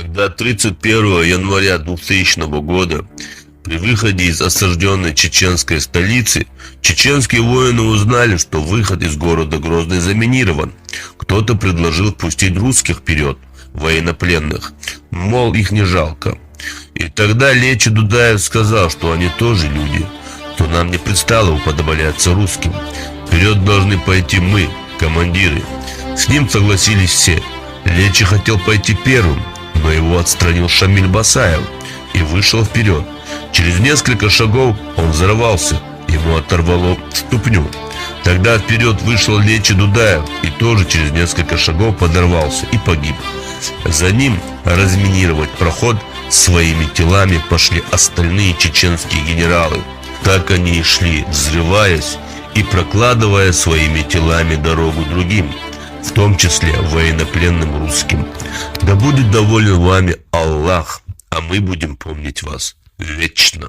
Когда 31 января 2000 года при выходе из осажденной чеченской столицы чеченские воины узнали, что выход из города Грозный заминирован, кто-то предложил пустить русских вперед, военнопленных, мол, их не жалко. И тогда Лечо Дудаев сказал, что они тоже люди, что нам не пристало уподобляться русским. Вперед должны пойти мы, командиры. С ним согласились все. Лечо хотел пойти первым, но его отстранил Шамиль Басаев и вышел вперед. Через несколько шагов он взорвался, ему оторвало ступню. Тогда вперед вышел Лечо Дудаев и тоже через несколько шагов подорвался и погиб. За ним разминировать проход своими телами пошли остальные чеченские генералы. Так они и шли, взрываясь и прокладывая своими телами дорогу другим, в том числе военнопленным русским. Да будет доволен вами Аллах, а мы будем помнить вас вечно.